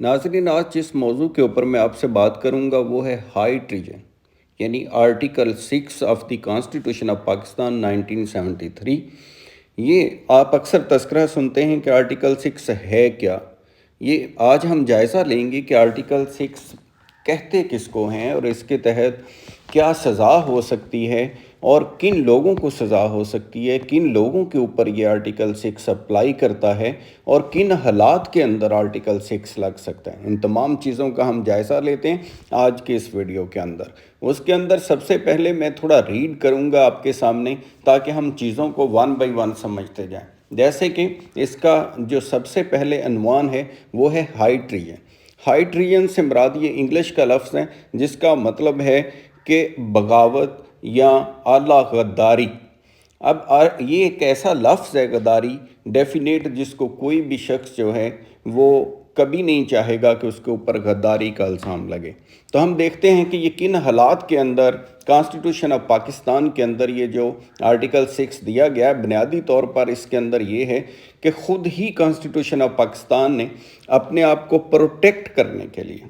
नाज़रीन, आज जिस मौजू के ऊपर मैं आपसे बात करूंगा वो है हाई ट्रीजन, यानी article 6 of the constitution of Pakistan 1973। ये आप अक्सर तस्करा सुनते हैं कि आर्टिकल 6 है क्या। ये आज हम जायज़ा लेंगे कि आर्टिकल 6 कहते किसको हैं और इसके तहत क्या सज़ा हो सकती है और किन लोगों को सज़ा हो सकती है, किन लोगों के ऊपर ये आर्टिकल 6 अप्लाई करता है और किन हालात के अंदर आर्टिकल 6 लग सकता है। इन तमाम चीज़ों का हम जायज़ा लेते हैं आज के इस वीडियो के अंदर। उसके अंदर सबसे पहले मैं थोड़ा रीड करूँगा आपके सामने ताकि हम चीज़ों को वन बाई वन समझते जाएँ। जैसे कि इसका जो सबसे पहले अनवान है वो है हाई ट्रीजन। हाई ट्रीजन से मुराद ये इंग्लिश का लफ्ज़ है जिसका मतलब है कि बगावत या आला गद्दारी। अब ये एक ऐसा लफ्ज़ है गद्दारी डेफिनेट, जिसको कोई भी शख्स जो है वो कभी नहीं चाहेगा कि उसके ऊपर गद्दारी का इल्ज़ाम लगे। तो हम देखते हैं कि ये किन हालात के अंदर कॉन्स्टिट्यूशन ऑफ पाकिस्तान के अंदर ये जो आर्टिकल 6 दिया गया है, बुनियादी तौर पर इसके अंदर ये है कि ख़ुद ही कॉन्स्टिट्यूशन ऑफ पाकिस्तान ने अपने आप को प्रोटेक्ट करने के लिए,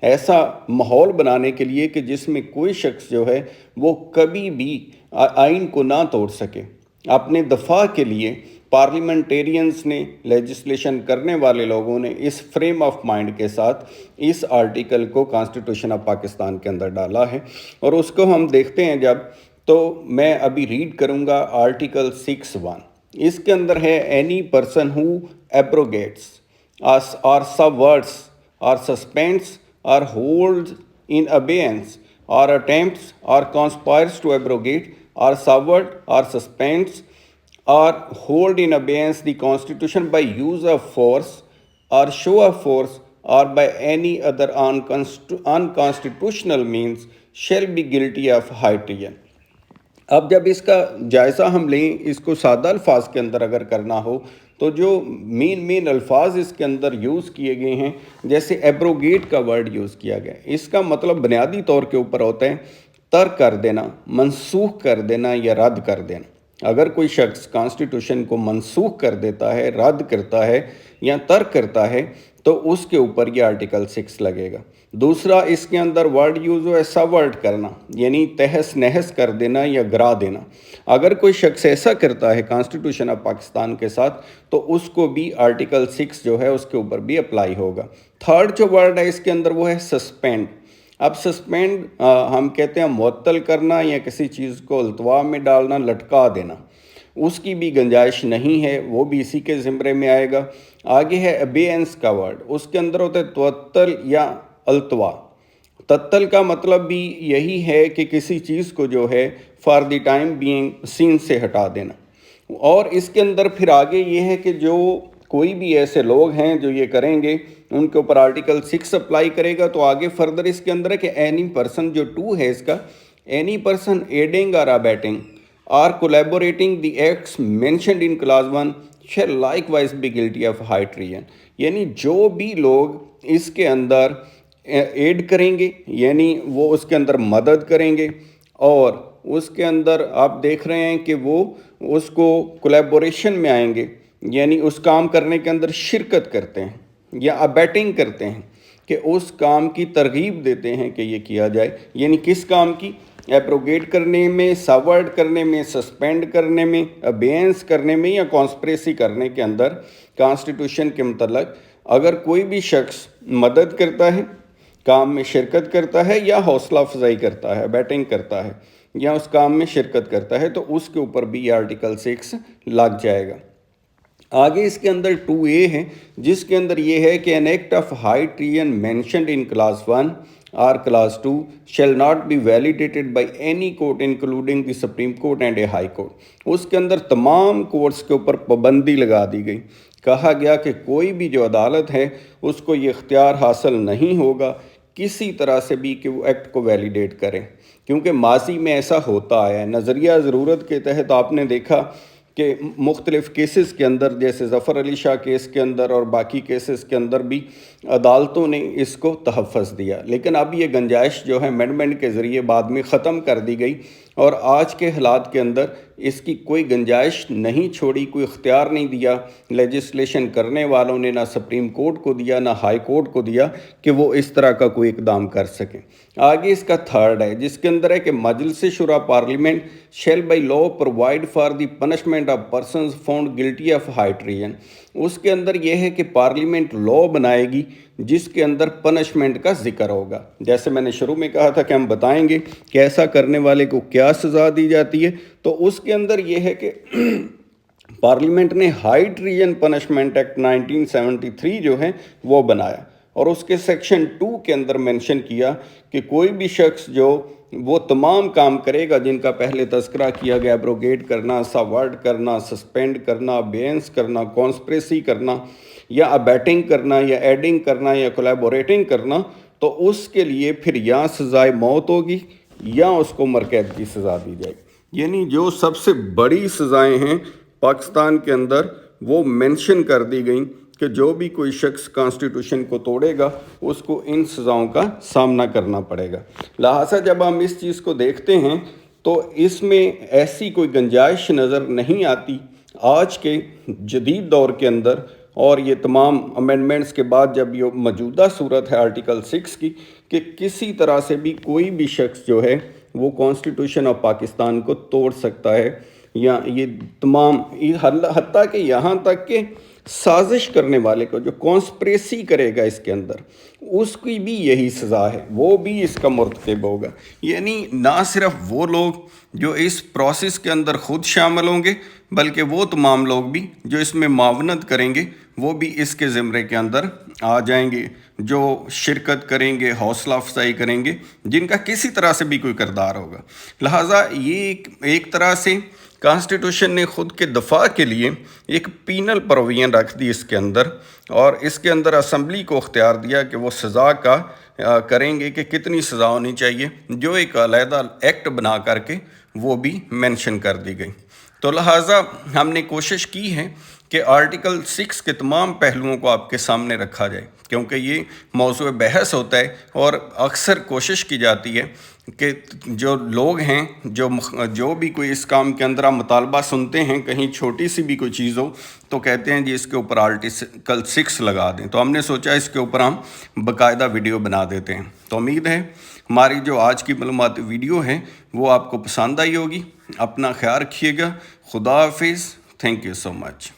ऐसा माहौल बनाने के लिए कि जिसमें कोई शख्स जो है वो कभी भी आइन को ना तोड़ सके, अपने दफा के लिए पार्लियामेंटेरियंस ने, लेजिस्लेशन करने वाले लोगों ने इस फ्रेम ऑफ माइंड के साथ इस आर्टिकल को कॉन्स्टिट्यूशन ऑफ पाकिस्तान के अंदर डाला है। और उसको हम देखते हैं जब, तो मैं अभी रीड करूंगा आर्टिकल 6(1). इसके अंदर है एनी पर्सन हु एब्रोगेट्स और सबवर्ट्स और suspends or holds in abeyance or attempts or conspires to abrogate or subvert or suspends or hold in abeyance the Constitution by use of force or show of force or by any other unconstitutional means shall be guilty of high treason। अब जब इसका जायज़ा हम लें, इसको सादा अल्फाज के अंदर अगर करना हो तो जो मेन अल्फाज इसके अंदर यूज़ किए गए हैं, जैसे एब्रोगेट का वर्ड यूज़ किया गया है, इसका मतलब बुनियादी तौर के ऊपर होता है तर्क कर देना, मनसूख कर देना या रद्द कर देना। अगर कोई शख्स कॉन्स्टिट्यूशन को मनसूख कर देता है, रद्द करता है या तर्क करता है तो उसके ऊपर ये आर्टिकल 6 लगेगा। दूसरा, इसके अंदर वर्ड यूज़ हो है सबवर्ट करना, यानी तहस नहस कर देना या गिरा देना। अगर कोई शख्स ऐसा करता है कॉन्स्टिट्यूशन ऑफ पाकिस्तान के साथ तो उसको भी आर्टिकल 6 जो है उसके ऊपर भी अप्लाई होगा। थर्ड जो वर्ड है इसके अंदर वो है सस्पेंड। अब सस्पेंड हम कहते हैं मुअत्तल करना या किसी चीज़ को अल्तवा में डालना, लटका देना, उसकी भी गुंजाइश नहीं है, वो भी इसी के ज़िम्रे में आएगा। आगे है अबेयंस का वर्ड, उसके अंदर होता है तवत्तल या अल्तवा। तत्तल का मतलब भी यही है कि किसी चीज़ को जो है for the time being seen से हटा देना। और इसके अंदर फिर आगे ये है कि जो कोई भी ऐसे लोग हैं जो ये करेंगे उनके ऊपर आर्टिकल 6 अप्लाई करेगा। तो आगे फर्दर इसके अंदर है कि एनी पर्सन, जो 2 है इसका, एनी पर्सन एडिंग और अबैटिंग or collaborating the acts mentioned in clause 1 shall likewise be guilty of high treason। यानी जो भी लोग इसके अंदर एड करेंगे, यानी वो उसके अंदर मदद करेंगे और उसके अंदर आप देख रहे हैं कि वो उसको कोलैबोरेशन में आएंगे, यानी उस काम करने के अंदर शिरकत करते हैं या अबैटिंग करते हैं कि उस काम की तरगीब देते हैं कि ये किया जाए। यानी किस काम की? एब्रोगेट करने में, सबवर्ट करने में, सस्पेंड करने में, अबेयंस करने में या कॉन्स्पिरेसी करने के अंदर कॉन्स्टिट्यूशन के मतलब अगर कोई भी शख्स मदद करता है, काम में शिरकत करता है या हौसला अफजाई करता है, बैटिंग करता है या उस काम में शिरकत करता है तो उसके ऊपर भी आर्टिकल 6 लग जाएगा। आगे इसके अंदर 2A है जिसके अंदर ये है कि an act of high treason mentioned in class 1 or clause 2 shall not be validated by any court including the Supreme Court and a High Court। उसके अंदर तमाम कोर्ट्स के ऊपर पाबंदी लगा दी गई। कहा गया कि कोई भी जो अदालत है उसको ये इख्तियार हासिल नहीं होगा किसी तरह से भी कि वो एक्ट को वैलिडेट करें, क्योंकि माजी में ऐसा होता आया है। नज़रिया ज़रूरत के तहत आपने देखा कि मुख्तलिफ़ केसेस के अंदर, जैसे ज़फ़र अली शाह केस के अंदर और बाकी केसेस के अंदर भी अदालतों ने इसको तहफ़्फ़ुज़ दिया, लेकिन अब ये गुंजाइश जो है अमेंडमेंट के ज़रिए बाद में ख़त्म कर दी गई اور آج کے حالات کے اندر اس کی کوئی گنجائش نہیں چھوڑی، کوئی اختیار نہیں دیا لیجسلیشن کرنے والوں نے، نہ سپریم کورٹ کو دیا، نہ ہائی کورٹ کو دیا کہ وہ اس طرح کا کوئی اقدام کر سکیں۔ آگے اس کا تھرڈ ہے جس کے اندر ہے کہ Majlis Shura parliament shall by law provide for the punishment of persons found guilty of high treason. اس کے اندر یہ ہے کہ پارلیمنٹ لا بنائے گی جس کے اندر پنشمنٹ کا ذکر ہوگا۔ جیسے میں نے شروع میں کہا تھا کہ ہم بتائیں گے کہ ایسا کرنے والے کو کیا سزا دی جاتی ہے، تو اس کے اندر یہ ہے کہ پارلیمنٹ نے ہائی ٹریزن پنشمنٹ ایکٹ 1973 جو ہے وہ بنایا، اور اس کے سیکشن 2 کے اندر مینشن کیا کہ کوئی بھی شخص جو وہ تمام کام کرے گا جن کا پہلے تذکرہ کیا گیا، ایبروگیٹ کرنا، ساورڈ کرنا، سسپینڈ کرنا، بیئنس کرنا، کانسپریسی کرنا، یا ابیٹنگ کرنا، یا ایڈنگ کرنا، یا کولیبوریٹنگ کرنا، تو اس کے لیے پھر یا سزائے موت ہوگی یا اس کو مرقید کی سزا دی جائے گی۔ یعنی جو سب سے بڑی سزائیں ہیں پاکستان کے اندر وہ مینشن کر دی گئیں کہ جو بھی کوئی شخص کانسٹیٹیوشن کو توڑے گا اس کو ان سزاؤں کا سامنا کرنا پڑے گا۔ لہٰذا جب ہم اس چیز کو دیکھتے ہیں تو اس میں ایسی کوئی گنجائش نظر نہیں آتی آج کے جدید دور کے اندر، اور یہ تمام امینڈمنٹس کے بعد جب یہ موجودہ صورت ہے آرٹیکل 6 کی، کہ کسی طرح سے بھی کوئی بھی شخص جو ہے وہ کانسٹیٹیوشن آف پاکستان کو توڑ سکتا ہے، یا یہ تمام حتیٰ کہ یہاں تک کہ سازش کرنے والے کو جو کانسپریسی کرے گا اس کے اندر اس کی بھی یہی سزا ہے، وہ بھی اس کا مرتکب ہوگا۔ یعنی نہ صرف وہ لوگ جو اس پروسیس کے اندر خود شامل ہوں گے بلکہ وہ تمام لوگ بھی جو اس میں معاونت کریں گے وہ بھی اس کے زمرے کے اندر آ جائیں گے، جو شرکت کریں گے، حوصلہ افزائی کریں گے، جن کا کسی طرح سے بھی کوئی کردار ہوگا۔ لہٰذا یہ ایک طرح سے کانسٹیٹیوشن نے خود کے دفاع کے لیے ایک پینل پروویژن رکھ دی اس کے اندر، اور اس کے اندر اسمبلی کو اختیار دیا کہ وہ سزا کا کریں گے کہ کتنی سزا ہونی چاہیے، جو ایک علیحدہ ایکٹ بنا کر کے وہ بھی مینشن کر دی گئی۔ تو لہٰذا ہم نے کوشش کی ہے کہ آرٹیکل 6 کے تمام پہلوؤں کو آپ کے سامنے رکھا جائے، کیونکہ یہ موضوع بحث ہوتا ہے، اور اکثر کوشش کی جاتی ہے کہ جو لوگ ہیں جو بھی کوئی اس کام کے اندر مطالبہ سنتے ہیں، کہیں چھوٹی سی بھی کوئی چیز ہو تو کہتے ہیں جی اس کے اوپر آرٹیکل 6 لگا دیں، تو ہم نے سوچا اس کے اوپر ہم باقاعدہ ویڈیو بنا دیتے ہیں۔ تو امید ہے ہماری جو آج کی معلوماتی ویڈیو ہے وہ آپ کو پسند آئی ہوگی۔ اپنا خیال رکھیے گا۔ خدا حافظ۔ Thank you so much.